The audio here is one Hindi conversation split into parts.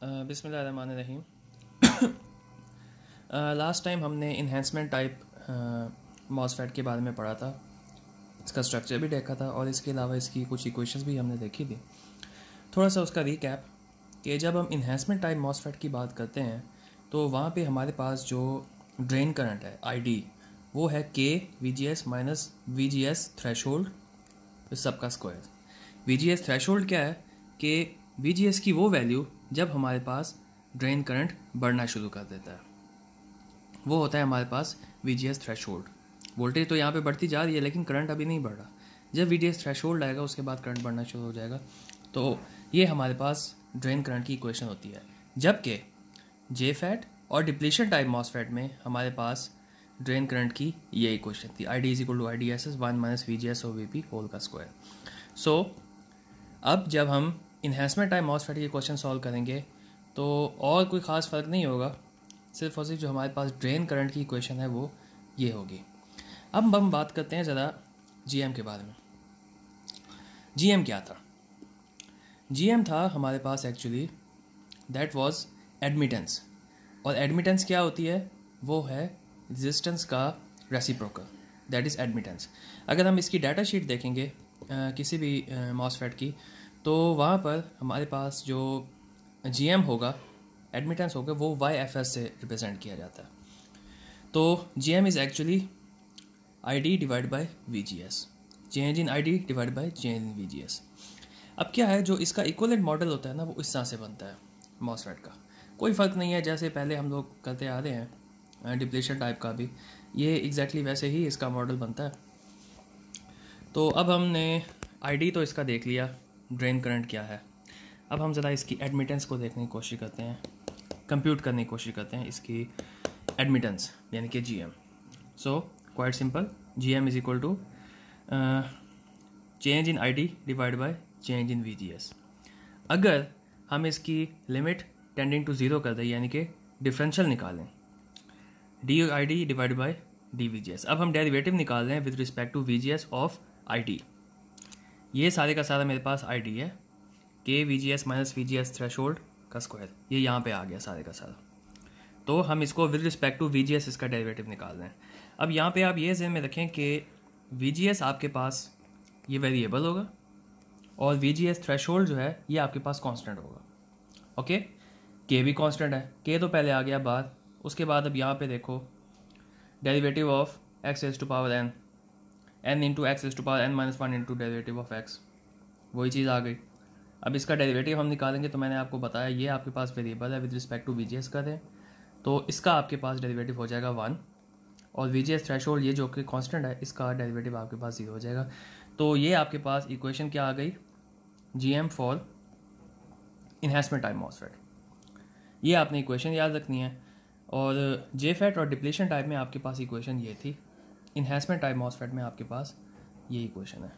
बिस्मिल्लाहिर्रहमानिर्रहीम। लास्ट टाइम हमने इन्हेंसमेंट टाइप मॉसफेट के बारे में पढ़ा था, इसका स्ट्रक्चर भी देखा था और इसके अलावा इसकी कुछ इक्वेशंस भी हमने देखी थी। थोड़ा सा उसका रिकैप कि जब हम इन्हेंसमेंट टाइप मॉसफेट की बात करते हैं तो वहाँ पे हमारे पास जो ड्रेन करंट है आईडी वो है के VGS माइनस VGS थ्रेशोल्ड सबका स्क्वायर। VGS थ्रेशोल्ड क्या है कि VGS की वो वैल्यू जब हमारे पास ड्रेन करंट बढ़ना शुरू कर देता है, वो होता है हमारे पास VGS थ्रेशोल्ड। वोल्टेज तो यहाँ पे बढ़ती जा रही है लेकिन करंट अभी नहीं बढ़ रहा। जब VGS थ्रेशोल्ड आएगा उसके बाद करंट बढ़ना शुरू हो जाएगा, तो ये हमारे पास ड्रेन करंट की इक्वेशन होती है। जबकि JFET और डिप्लीशन टाइप मॉसफेट में हमारे पास ड्रेन करंट की ये इक्वेशन थी, ID is equal to IDSS 1 minus VGS और VP होल का स्क्वायर। सो अब जब हम इन्हेंसमेंट टाइप मॉसफेट की क्वेश्चन सॉल्व करेंगे तो और कोई ख़ास फ़र्क नहीं होगा, सिर्फ और सिर्फ जो हमारे पास ड्रेन करंट की इक्वेशन है वो ये होगी। अब हम बात करते हैं ज़रा GM के बारे में। GM क्या था? GM था हमारे पास एक्चुअली दैट वाज एडमिटेंस, और एडमिटेंस क्या होती है? वो है रेजिस्टेंस का रेसिप्रोकल, दैट इज़ एडमिटेंस। अगर हम इसकी डाटा शीट देखेंगे किसी भी मॉसफेट की, तो वहाँ पर हमारे पास जो GM होगा, एडमिटेंस होगा, वो YFS से रिप्रेजेंट किया जाता है। तो GM is actually ID divide bye VGS, change in ID divide by change in VGS। अब क्या है, जो इसका इक्विवेलेंट मॉडल होता है ना, वो इस तरह से बनता है मॉसफेट का। कोई फ़र्क नहीं है, जैसे पहले हम लोग करते आ रहे हैं डिप्लीशन टाइप का भी, ये एग्जैक्टली वैसे ही इसका मॉडल बनता है। तो अब हमने ID तो इसका देख लिया, ड्रेन करंट क्या है। अब हम ज़रा इसकी एडमिटेंस को देखने की कोशिश करते हैं, कंप्यूट करने की कोशिश करते हैं इसकी एडमिटेंस यानी कि GM। So quite simple, GM is equal to change in ID divide by change in VGS। अगर हम इसकी लिमिट टेंडिंग टू 0 कर दें यानी कि डिफरेंशियल निकालें, DID डिवाइड बाय DVGS। अब हम डेरिवेटिव निकाल रहे हैं with respect to VGS of ID। ये सारे का सारा मेरे पास ID है, के VGS माइनस VGS थ्रेशोल्ड का स्क्वायर, ये यहाँ पे आ गया सारे का सारा। तो हम इसको विद रिस्पेक्ट टू VGS इसका डेरिवेटिव निकाल रहे हैं। अब यहाँ पे आप ये ज़हन में रखें कि VGS आपके पास ये वेरिएबल होगा और VGS थ्रेशोल्ड जो है ये आपके पास कांस्टेंट होगा। ओके, के भी कांस्टेंट है, के तो पहले आ गया बाद। उसके बाद अब यहाँ पे देखो derivative of x raise to power n into x raise to power n minus 1 into derivative of x, वही चीज़ आ गई। अब इसका डेरिवेटिव हम निकालेंगे, तो मैंने आपको बताया ये आपके पास वेरिएबल है, विद रिस्पेक्ट टू VGS का दें तो इसका आपके पास डेरिवेटिव हो जाएगा 1, और VGS थ्रेशोल्ड ये जो कि कांस्टेंट है इसका डेरिवेटिव आपके पास 0 हो जाएगा। तो ये आपके पास इक्वेशन क्या आ गई? GM for enhancement type MOSFET. ये आपने इक्वेशन याद रखनी है। और JFET और डिप्लीशन टाइप में आपके पास इक्वेशन ये थी, इन्हेंसमेंट टाइप मॉसफेट में आपके पास ये इक्वेशन है।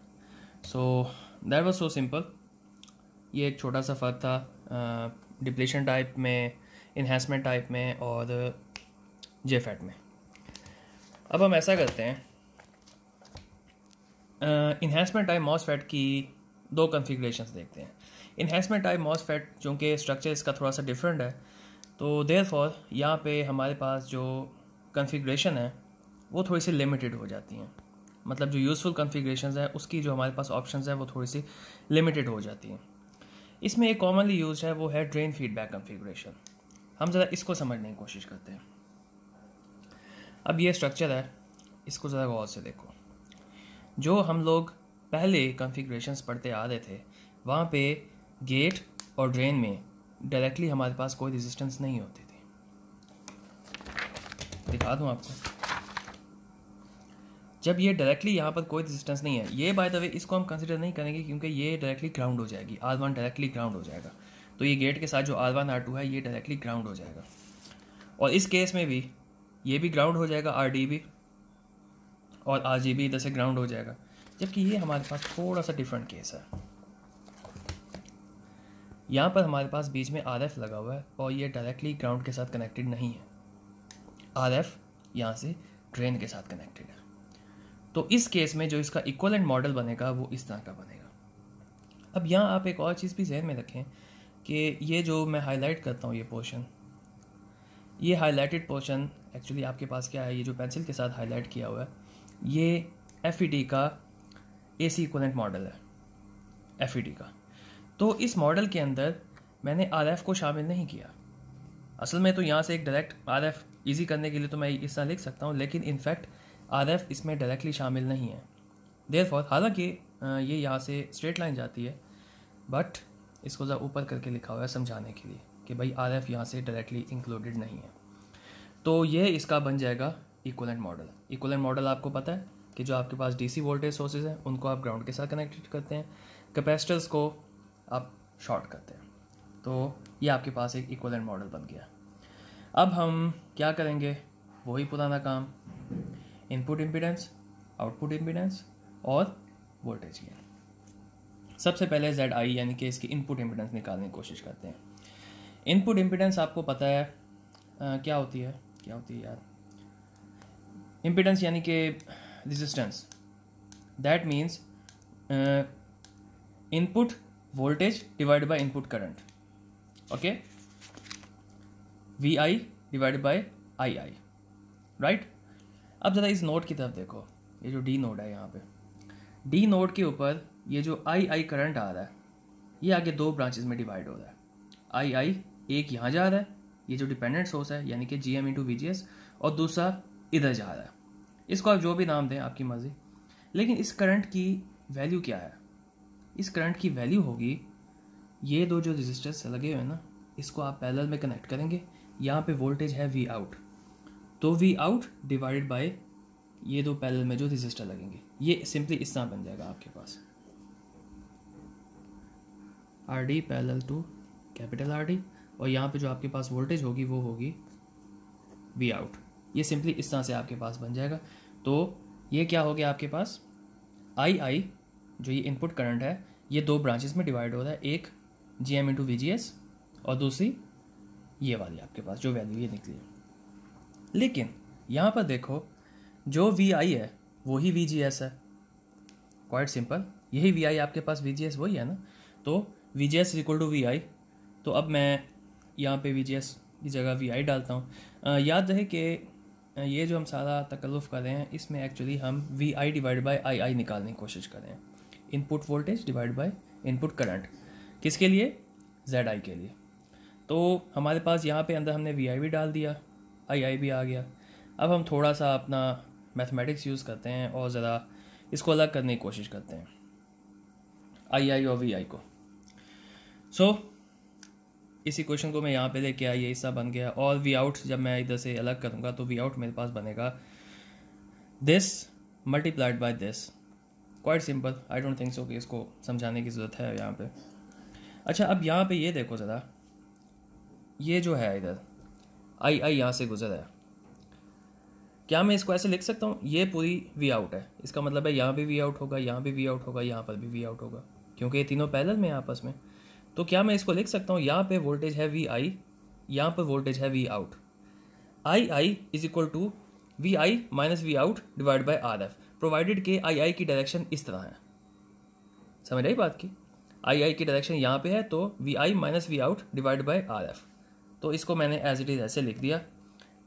So that was so simple. ये एक छोटा सा फ़र्क था डिप्लीशन टाइप में, इन्हेंसमेंट टाइप में और JFET में। अब हम ऐसा करते हैं, इन्हेंसमेंट टाइप मॉसफेट की दो कॉन्फ़िगरेशंस देखते हैं। इन्हेंसमेंट टाइप मॉसफेट चूँकि स्ट्रक्चर इसका थोड़ा सा डिफरेंट है, तो देयरफॉर यहाँ पे हमारे पास जो कॉन्फ़िगरेशन है वो थोड़ी सी लिमिटेड हो जाती हैं। मतलब जो यूज़फुल कॉन्फ़िगरेशंस है उसकी जो हमारे पास ऑप्शंस है वो थोड़ी सी लिमिटेड हो जाती हैं। इसमें एक कॉमनली यूज है वो है ड्रेन फीडबैक कॉन्फ़िगरेशन। हम ज़रा इसको समझने की कोशिश करते हैं। अब ये स्ट्रक्चर है, इसको ज़रा गौर से देखो। जो हम लोग पहले कॉन्फ़िगरेशंस पढ़ते आ रहे थे वहाँ पे गेट और ड्रेन में डायरेक्टली हमारे पास कोई रेजिस्टेंस नहीं होती थी। दिखा दूँ आपको। जब ये डायरेक्टली यहाँ पर कोई रेजिस्टेंस नहीं है, ये बाय द वे इसको हम कंसिडर नहीं करेंगे क्योंकि ये डायरेक्टली ग्राउंड हो जाएगी, R1 डायरेक्टली ग्राउंड हो जाएगा। तो ये गेट के साथ जो R1 R2 है ये डायरेक्टली ग्राउंड हो जाएगा, और इस केस में भी ये भी ग्राउंड हो जाएगा, RD भी, और RG भी इधर से ग्राउंड हो जाएगा। जबकि ये हमारे पास थोड़ा सा डिफरेंट केस है। यहाँ पर हमारे पास बीच में RF लगा हुआ है और ये डायरेक्टली ग्राउंड के साथ कनेक्टेड नहीं है। RF यहाँ से ड्रेन के साथ कनेक्टेड है। तो इस केस में जो इसका इक्विवेलेंट मॉडल बनेगा वो इस तरह का बनेगा। अब यहाँ आप एक और चीज़ भी ज़हन में रखें कि ये जो मैं हाईलाइट करता हूँ ये पोर्शन, ये हाईलाइटेड पोर्शन एक्चुअली आपके पास क्या है, ये जो पेंसिल के साथ हाईलाइट किया हुआ है ये FET का AC इक्विवेलेंट मॉडल है, FET का। तो इस मॉडल के अंदर मैंने RF को शामिल नहीं किया। असल में तो यहाँ से एक डायरेक्ट RF ईजी करने के लिए तो मैं इस तरह लिख सकता हूँ, लेकिन इनफैक्ट RF इसमें डायरेक्टली शामिल नहीं है। देयरफॉर हालांकि ये यहाँ से स्ट्रेट लाइन जाती है, बट इसको ज़रा ऊपर करके लिखा हुआ है समझाने के लिए कि भाई RF यहाँ से डायरेक्टली इंक्लूडेड नहीं है। तो ये इसका बन जाएगा इक्विवेलेंट मॉडल। इक्विवेलेंट मॉडल आपको पता है कि जो आपके पास DC वोल्टेज सोर्सेज हैं उनको आप ग्राउंड के साथ कनेक्टेड करते हैं, कैपेसिटर्स को आप शॉर्ट करते हैं। तो ये आपके पास एक इक्विवेलेंट मॉडल बन गया। अब हम क्या करेंगे, वही पुराना काम, इनपुट इम्पीडेंस, आउटपुट इम्पीडेंस और वोल्टेज गेन। सबसे पहले ZI यानी कि इसकी इनपुट इम्पीडेंस निकालने की कोशिश करते हैं। इनपुट इम्पीडेंस आपको पता है क्या होती है यार, इम्पीडेंस यानी कि resistance, that means input voltage divide by input current, okay, VI divide by II, right. अब ज़रा इस नोड की तरफ देखो, ये जो D नोड है यहाँ पे, D नोड के ऊपर ये जो II करंट आ रहा है ये आगे दो ब्रांचेस में डिवाइड हो रहा है। II एक यहाँ जा रहा है, ये जो डिपेंडेंट सोर्स है यानी कि GM × VGS, और दूसरा इधर जा रहा है। इसको आप जो भी नाम दें आपकी मर्जी, लेकिन इस करंट की वैल्यू क्या है, इस करंट की वैल्यू होगी ये दो जो रेजिस्टर्स लगे हुए हैं ना, इसको आप पैरेलल में कनेक्ट करेंगे, यहाँ पे वोल्टेज है V आउट, तो V आउट डिवाइडेड बाय ये दो पैरेलल में जो रेजिस्टर लगेंगे, ये सिंपली इस तरह बन जाएगा आपके पास RD parallel to capital RD, और यहाँ पे जो आपके पास वोल्टेज होगी वो होगी V आउट। ये सिंपली इस तरह से आपके पास बन जाएगा। तो ये क्या हो गया आपके पास, II जो ये इनपुट करंट है ये दो ब्रांचेस में डिवाइड हो रहा है, एक GM × VGS और दूसरी ये वाली आपके पास जो वैल्यू ये निकली है। लेकिन यहाँ पर देखो जो VI है वही VGS है, क्वाइट सिंपल, यही VI आपके पास VGS वही है ना, तो VGS = VI। तो अब मैं यहाँ पे VGS की जगह VI डालता हूँ। याद रहे कि ये जो हम सारा तकल्लुफ़ कर रहे हैं इसमें एक्चुअली हम VI डिवाइड बाय II निकालने की कोशिश कर रहे हैं, input voltage divide by input current, किसके लिए, ZI के लिए। तो हमारे पास यहाँ पे अंदर हमने VI भी डाल दिया, II भी आ गया। अब हम थोड़ा सा अपना मैथमेटिक्स यूज़ करते हैं और ज़रा इसको अलग करने की कोशिश करते हैं, II और VI को। इस इक्वेशन को मैं यहाँ पे लेके आया, ये हिस्सा बन गया, और V आउट जब मैं इधर से अलग करूँगा तो V आउट मेरे पास बनेगा this multiplied by this. Quite simple, I don't think so कि इसको समझाने की ज़रूरत है यहाँ पे। अच्छा, अब यहाँ पे ये देखो ज़रा, ये जो है इधर II यहाँ से गुजर है, क्या मैं इसको ऐसे लिख सकता हूँ, ये पूरी V आउट है, इसका मतलब है यहाँ भी V आउट होगा, यहाँ भी V आउट होगा, यहाँ पर भी V आउट होगा, क्योंकि ये तीनों पैरेलल में आपस में। तो क्या मैं इसको लिख सकता हूँ, यहाँ पे वोल्टेज है VI, यहाँ पर वोल्टेज है V out, II = VI - V out divide by RF, provided के II की डायरेक्शन इस तरह है। समझ आई बात की, II की डायरेक्शन यहाँ पे है तो VI - V out divide by RF। तो इसको मैंने एज इट इज़ ऐसे लिख दिया।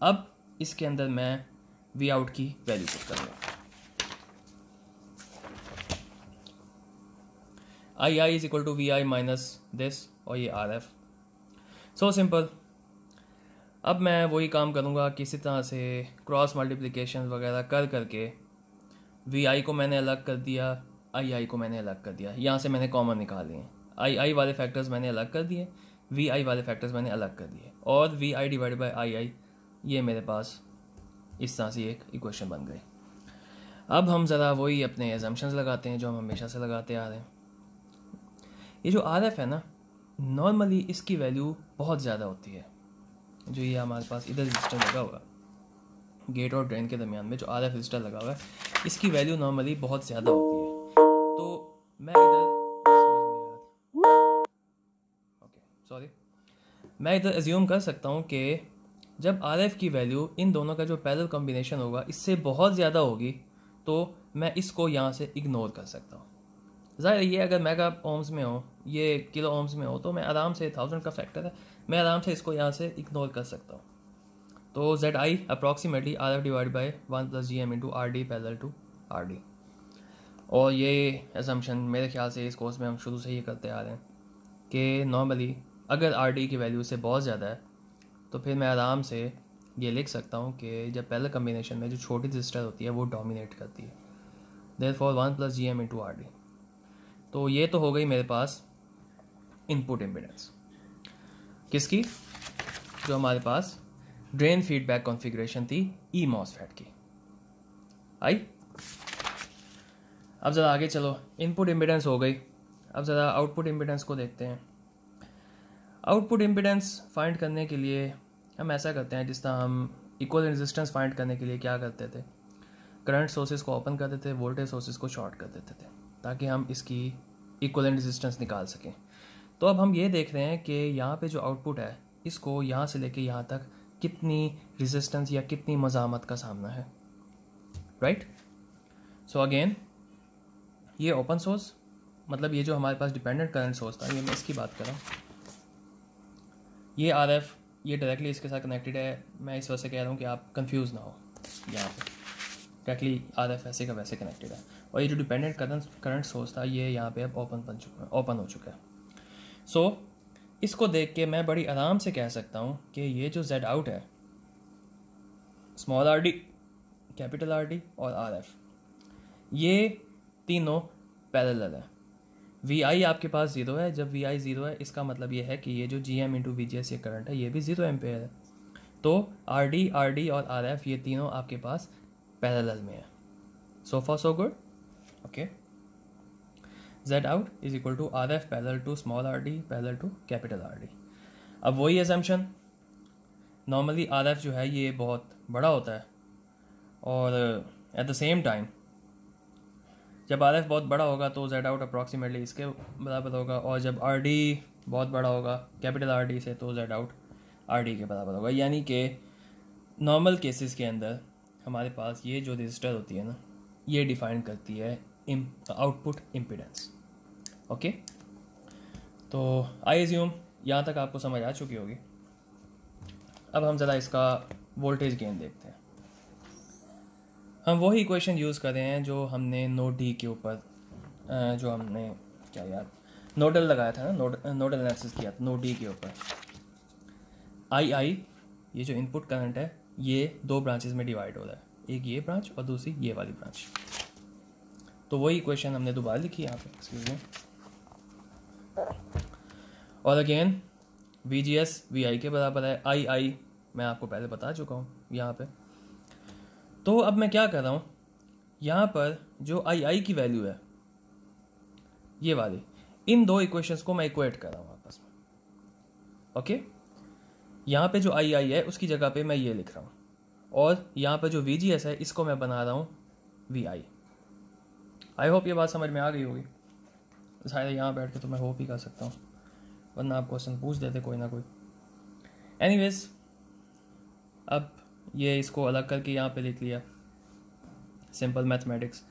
अब इसके अंदर मैं V आउट की वैल्यू पुट करूँगा, II = VI माइनस दिस और ये RF। So simple. अब मैं वही काम करूँगा किसी तरह से क्रॉस मल्टीप्लिकेशन वगैरह कर करके VI को मैंने अलग कर दिया, II को मैंने अलग कर दिया, यहाँ से मैंने कॉमन निकाल लिए, II वाले फैक्टर्स मैंने अलग कर दिए, VI वाले फैक्टर्स मैंने अलग कर दिए, और VI डिवाइड बाय II ये मेरे पास इस तरह से एक इक्वेशन बन गई। अब हम ज़रा वही अपने एजम्पशंस लगाते हैं जो हम हमेशा से लगाते आ रहे हैं। ये जो RF है ना, नॉर्मली इसकी वैल्यू बहुत ज़्यादा होती है। जो ये हमारे पास इधर रजिस्टर लगा हुआ गेट और ड्रेन के दरमियान में जो RF रजिस्टर लगा हुआ है, इसकी वैल्यू नॉर्मली बहुत ज़्यादा होती है। तो मैं इधर एज्यूम कर सकता हूँ कि जब RF की वैल्यू इन दोनों का जो पैरेलल कॉम्बिनेशन होगा इससे बहुत ज़्यादा होगी, तो मैं इसको यहाँ से इग्नोर कर सकता हूँ। ज़ाहिर ये अगर मेगा ओम्स में हो ये किलो ओम्स में हो तो मैं आराम से 1000 का फैक्टर है, मैं आराम से इसको यहाँ से इग्नोर कर सकता हूँ। तो Z I approximately R F divide by 1 + GM into R D parallel to R D. और ये एजम्पशन मेरे ख्याल से इस कोर्स में हम शुरू से ही करते आ रहे हैं कि नॉर्मली अगर आर डी की वैल्यू से बहुत ज़्यादा है तो फिर मैं आराम से ये लिख सकता हूँ कि जब पहले कम्बिनेशन में जो छोटी रजिस्टर होती है वो डोमिनेट करती है, therefore 1 + GM into R D. तो ये तो हो गई मेरे पास इनपुट इम्पीडेंस किसकी, जो हमारे पास ड्रेन फीडबैक कॉन्फ़िगरेशन थी ई मॉसफेट की। आई अब ज़रा आगे चलो, इनपुट इम्पीडेंस हो गई, अब ज़रा आउटपुट इम्पीडेंस को देखते हैं। आउटपुट इम्पीडेंस फाइंड करने के लिए हम ऐसा करते हैं जिस तरह हम इक्वल रेजिस्टेंस फाइंड करने के लिए क्या करते थे, करंट सोर्सेज को ओपन कर देते थे, वोल्टेज सोर्सेज को शॉर्ट कर देते थे ताकि हम इसकी इक्वलेंट रेजिस्टेंस निकाल सकें। तो अब हम ये देख रहे हैं कि यहाँ पे जो आउटपुट है इसको यहाँ से लेके यहाँ तक कितनी रेजिस्टेंस या कितनी मज़ामत का सामना है, राइट। सो अगेन ये ओपन सोर्स, मतलब ये जो हमारे पास डिपेंडेंट करंट सोर्स था, ये मैं इसकी बात कर रहा हूँ, ये आर एफ ये डायरेक्टली इसके साथ कनेक्टेड है। मैं इस वजह से कह रहा हूँ कि आप कंफ्यूज ना हो, यहाँ पे डायरेक्टली आर एफ ऐसे का वैसे कनेक्टेड है। और ये जो डिपेंडेंट करंट सोर्स था ये यहाँ पे अब ओपन हो चुका है। सो इसको देख के मैं बड़ी आराम से कह सकता हूँ कि ये जो जेड आउट है, small R D, capital R D और आर एफ, ये तीनों पैरेलल है। वी आई आपके पास 0 है, जब वी आई 0 है इसका मतलब ये है कि ये जो G M into V G S ये करंट है ये भी 0 एम्पेयर है। तो आर डी और आर एफ ये तीनों आपके पास पैरेलल में है। So far so good, okay. Z out is equal to R F parallel to small R D parallel to capital R D. अब वही एजम्पशन, नॉर्मली आर एफ जो है ये बहुत बड़ा होता है और एट द सेम टाइम जब आर एफ बहुत बड़ा होगा तो जेड आउट अप्रॉक्सीमेटली इसके बराबर होगा, और जब आर डी बहुत बड़ा होगा कैपिटल आर डी से तो जेड आउट आर डी के बराबर होगा। यानी कि नॉर्मल केसेस के अंदर हमारे पास ये जो रजिस्टर होती है ना, ये डिफाइन करती है आउटपुट इम्पीडेंस, ओके। तो आई एज्यूम यहाँ तक आपको समझ आ चुकी होगी। अब हम ज़रा इसका वोल्टेज गेन देखते हैं। हम वही इक्वेशन यूज़ कर रहे हैं जो हमने नोड डी के ऊपर जो हमने क्या यार नोडल लगाया था ना, नोडल एनालिसिस किया था नोड डी के ऊपर। आई ये जो इनपुट करंट है ये 2 ब्रांचेस में डिवाइड हो रहा है, एक ये ब्रांच और दूसरी ये वाली ब्रांच। तो वही इक्वेशन हमने दोबारा लिखी यहाँ पे, एक्सक्यूज मी। और again V G S V I के बराबर है, आई मैं आपको पहले बता चुका हूँ यहाँ पे। तो अब मैं क्या कर रहा हूँ, यहाँ पर जो आई की वैल्यू है ये वाली, इन 2 इक्वेशंस को मैं इक्वेट कर रहा हूँ आपस में, ओके। यहाँ पे जो आई है उसकी जगह पे मैं ये लिख रहा हूँ, और यहाँ पे जो वी जी एस है इसको मैं बना रहा हूँ वी आई होप ये बात समझ में आ गई होगी। शायद यहाँ बैठ के तो मैं होप ही कर सकता हूँ, वरना आप क्वेश्चन पूछ देते कोई ना कोई। एनीवेज अब ये इसको अलग करके यहाँ पे लिख लिया, सिंपल मैथमेटिक्स।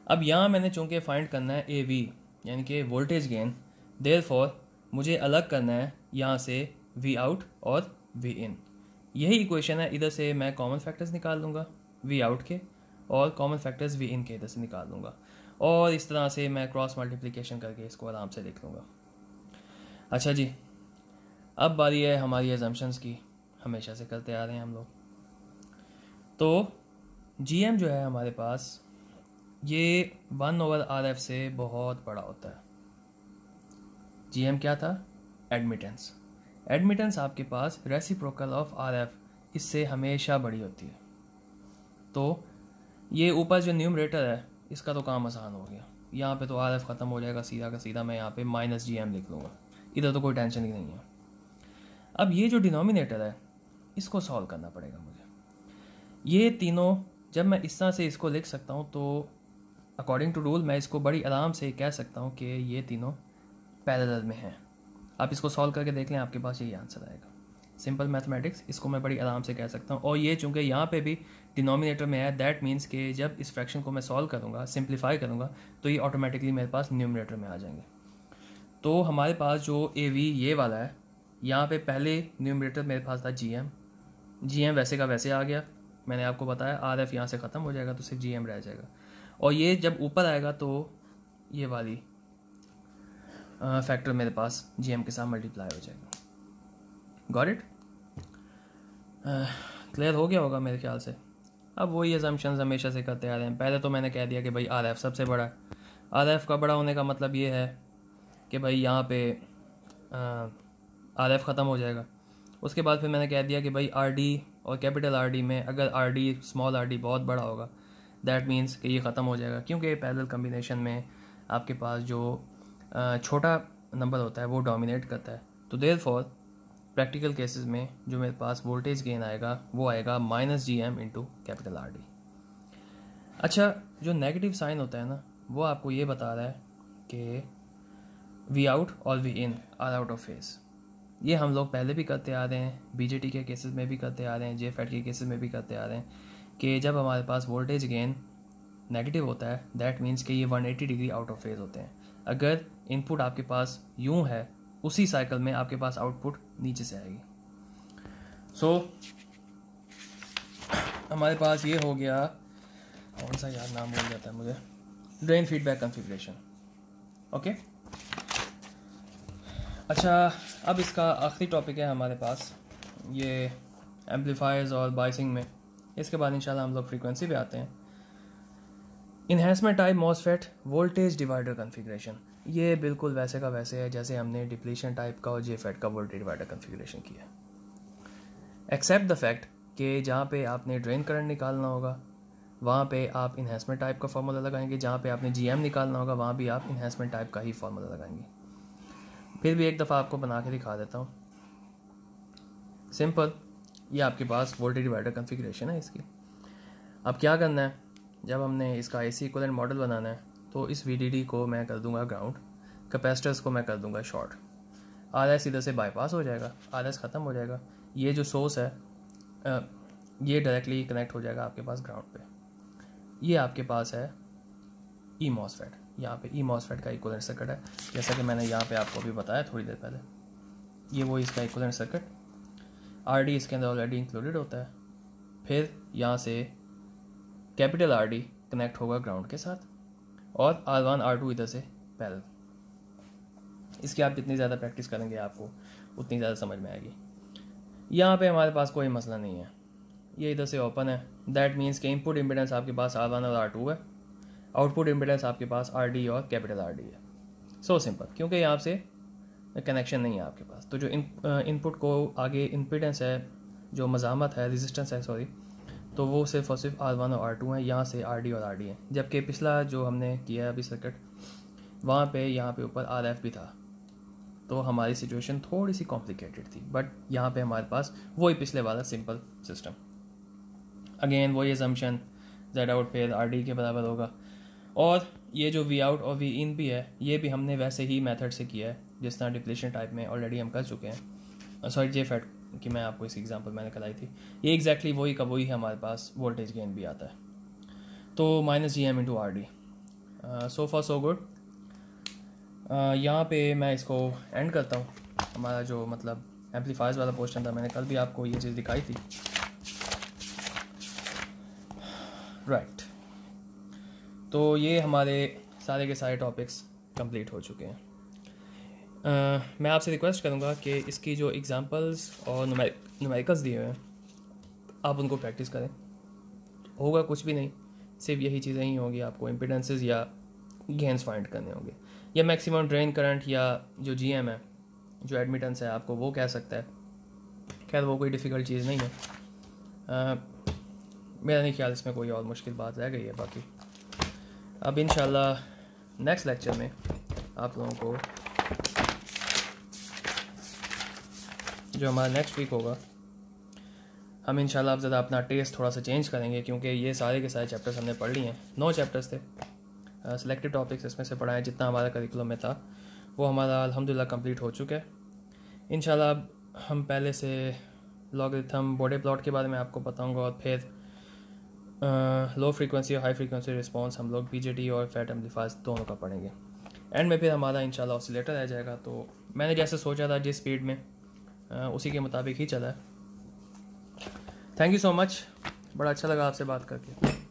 अब यहाँ मैंने चूँकि फाइंड करना है ए वी यानी कि वोल्टेज गेन, देयरफॉर मुझे अलग करना है यहाँ से वी आउट और वी इन। यही इक्वेशन है, इधर से मैं कॉमन फैक्टर्स निकाल लूँगा वी आउट के और कॉमन फैक्टर्स वी इन के इधर से निकाल लूँगा, और इस तरह से मैं क्रॉस मल्टीप्लिकेशन करके इसको आराम से लिख लूँगा। अच्छा जी, अब बारी है हमारी एजम्पशंस की, हमेशा से करते आ रहे हैं हम लोग। तो GM जो है हमारे पास ये 1/RF से बहुत बड़ा होता है। GM क्या था, एडमिटेंस। एडमिटेंस आपके पास रेसिप्रोकल ऑफ RF इससे हमेशा बड़ी होती है। तो ये ऊपर जो न्यूमरेटर है इसका तो काम आसान हो गया, यहाँ पे तो RF ख़त्म हो जाएगा, सीधा का सीधा मैं यहाँ पे -GM लिख लूँगा, इधर तो कोई टेंशन ही नहीं है। अब ये जो डिनोमिनेटर है इसको सॉल्व करना पड़ेगा मुझे। ये तीनों जब मैं इस तरह से इसको लिख सकता हूँ तो अकॉर्डिंग टू रूल मैं इसको बड़ी आराम से कह सकता हूँ कि ये तीनों पैरेलल में हैं। आप इसको सॉल्व करके देख लें, आपके पास यही आंसर आएगा। सिंपल मैथमेटिक्स, इसको मैं बड़ी आराम से कह सकता हूँ। और ये चूँकि यहाँ पे भी डिनोमिनेटर में है, दैट मीन्स कि जब इस फ्रैक्शन को मैं सॉल्व करूँगा, सिंप्लीफाई करूँगा, तो ये ऑटोमेटिकली मेरे पास न्यूमरेटर में आ जाएंगे। तो हमारे पास जो ए वी ये वाला है, यहाँ पे पहले न्यूमरेटर मेरे पास था जी एम वैसे का वैसे आ गया, मैंने आपको बताया आर एफ यहाँ से ख़त्म हो जाएगा तो सिर्फ जी एम रह जाएगा, और ये जब ऊपर आएगा तो ये वाली फैक्टर मेरे पास जी एम के साथ मल्टीप्लाई हो जाएगा। Got it? क्लियर हो गया होगा मेरे ख्याल से। अब वही अजम्पशंस हमेशा से करते आ रहे हैं। पहले तो मैंने कह दिया कि भाई आर एफ सबसे बड़ा है। आर एफ का बड़ा होने का मतलब ये है कि भाई यहाँ पे आर एफ ख़त्म हो जाएगा। उसके बाद फिर मैंने कह दिया कि भाई आर डी और कैपिटल आर डी में अगर R D small R D बहुत बड़ा होगा दैट मीन्स कि ये ख़त्म हो जाएगा, क्योंकि पैरेलल कम्बिनेशन में आपके पास जो छोटा नंबर होता है वो डोमिनेट करता है। तो देयरफॉर प्रैक्टिकल केसेस में जो मेरे पास वोल्टेज गेन आएगा वो आएगा minus G M into capital R D. अच्छा, जो नेगेटिव साइन होता है ना वो आपको ये बता रहा है कि वी आउट और V in are out of phase. ये हम लोग पहले भी करते आ रहे हैं, बीजेटी के केसेस में भी करते आ रहे हैं, जे फैट के केसेस में भी करते आ रहे हैं कि जब हमारे पास वोल्टेज गेन नेगेटिव होता है दैट मीन्स कि ये 180 डिग्री आउट ऑफ फेज होते हैं। अगर इनपुट आपके पास यूं है उसी साइकिल में आपके पास आउटपुट नीचे से आएगी। सो हमारे पास ये हो गया, कौन सा यार नाम भूल जाता है मुझे, ड्रेन फीडबैक कॉन्फ़िगरेशन। ओके, अच्छा अब इसका आखिरी टॉपिक है हमारे पास ये एम्पलीफायर्स और बाइसिंग में। इसके बाद इंशाल्लाह हम लोग फ्रीक्वेंसी पे आते हैं। Enhancement type MOSFET voltage divider configuration, ये बिल्कुल वैसे का वैसे है जैसे हमने डिप्लीशन टाइप का और जेफेट का वोल्टेज डिवाइडर कॉन्फ़िगरेशन किया, एक्सेप्ट द फैक्ट कि जहाँ पे आपने ड्रेन करंट निकालना होगा वहाँ पे आप इन्हेंसमेंट टाइप का फार्मूला लगाएंगे, जहाँ पे आपने जीएम निकालना होगा वहाँ भी आप इन्हेंसमेंट टाइप का ही फार्मूला लगाएंगे। फिर भी एक दफ़ा आपको बना के दिखा देता हूँ। सिंपल, ये आपके पास वोल्टेज डिवाइडर कॉन्फ़िगरेशन है इसकी। अब क्या करना है, जब हमने इसका एसी इक्विवेलेंट मॉडल बनाना है तो इस वीडीडी को मैं कर दूंगा ग्राउंड, कैपेसिटर्स को मैं कर दूंगा शॉर्ट, आरएस इधर से बाईपास हो जाएगा, आरएस ख़त्म हो जाएगा। ये जो सोर्स है ये डायरेक्टली कनेक्ट हो जाएगा आपके पास ग्राउंड पे। ये आपके पास है ई मॉसफेट, यहाँ पे ई मॉसफेट का इक्विवेलेंट सर्किट है, जैसा कि मैंने यहाँ पे आपको अभी बताया थोड़ी देर पहले। ये वो इसका इक्विवेलेंट सर्किट, आर डी इसके अंदर ऑलरेडी इंक्लूडेड होता है। फिर यहाँ से कैपिटल आर डी कनेक्ट होगा ग्राउंड के साथ और R1 R2 इधर से पैरेलल। इसकी आप जितनी ज़्यादा प्रैक्टिस करेंगे आपको उतनी ज़्यादा समझ में आएगी। यहाँ पे हमारे पास कोई मसला नहीं है, ये इधर से ओपन है, दैट मीन्स कि इनपुट इम्पीडेंस आपके पास R1 और R2 है, आउटपुट इम्पीडेंस आपके पास RD और कैपिटल RD है। सो सिंपल, क्योंकि यहाँ से कनेक्शन नहीं है आपके पास, तो जो इनपुट को आगे इम्पीडेंस है, जो मज़ामत है, रेजिस्टेंस है सॉरी, तो वो सिर्फ और सिर्फ R1 और R2 हैं, यहाँ से RD और RD है। जबकि पिछला जो हमने किया है अभी सर्किट, वहाँ पे यहाँ पे ऊपर RF भी था, तो हमारी सिचुएशन थोड़ी सी कॉम्प्लिकेटेड थी, बट यहाँ पे हमारे पास वही पिछले वाला सिंपल सिस्टम। अगेन वही असम्पशन, Z आउट फिर RD के बराबर होगा, और ये जो V आउट और V इन भी है ये भी हमने वैसे ही मेथड से किया है जिस तरह डिप्लीशन टाइप में ऑलरेडी हम कर चुके हैं। सॉरी, जे फैट कि मैं आपको इस एग्जांपल मैंने कराई थी, ये एग्जैक्टली वही का वही है, हमारे पास वोल्टेज गेन भी आता है। तो minus G M into R D, so far so good. यहाँ पे मैं इसको एंड करता हूँ। हमारा जो मतलब एम्पलीफायर्स वाला पोर्शन था, मैंने कल भी आपको ये चीज़ दिखाई थी, राइट। तो ये हमारे सारे के सारे टॉपिक्स कंप्लीट हो चुके हैं। मैं आपसे रिक्वेस्ट करूँगा कि इसकी जो एग्जांपल्स और न्यूमेरिकल्स दिए हुए हैं आप उनको प्रैक्टिस करें। होगा कुछ भी नहीं, सिर्फ यही चीज़ें ही होंगी, आपको इम्पीडेंसेस या गेन्स फाइंड करने होंगे, या मैक्सिमम ड्रेन करंट या जो जीएम है, जो एडमिटेंस है आपको वो कह सकता है। खैर वो कोई डिफ़िकल्ट चीज़ नहीं है, मेरा नहीं ख्याल इसमें कोई और मुश्किल बात रह गई है। बाकी अब इंशाल्लाह नेक्स्ट लेक्चर में आप लोगों को जो हमारा नेक्स्ट वीक होगा, हम इंशाल्लाह अब ज़्यादा अपना टेस्ट थोड़ा सा चेंज करेंगे, क्योंकि ये सारे के सारे चैप्टर्स हमने पढ़ लिए हैं। 9 चैप्टर्स थे, सिलेक्टेड टॉपिक्स इसमें से पढ़ा है। जितना हमारा करिकुलम में था वो हमारा अल्हम्दुलिल्लाह कंप्लीट हो चुका है। इंशाल्लाह अब हम पहले से लॉगरिथम बॉडी प्लॉट के बारे में आपको बताऊँगा, और फिर लो फ्रीक्वेंसी और हाई फ्रीक्वेंसी रिस्पॉन्स हम लोग बीजेटी और फैट एम्पलीफायर्स दोनों का पढ़ेंगे। एंड में फिर हमारा इंशाल्लाह ऑसिलेटर आ जाएगा। तो मैंने जैसे सोचा था जिस स्पीड में उसी के मुताबिक ही चला है। थैंक यू सो मच, बड़ा अच्छा लगा आपसे बात करके।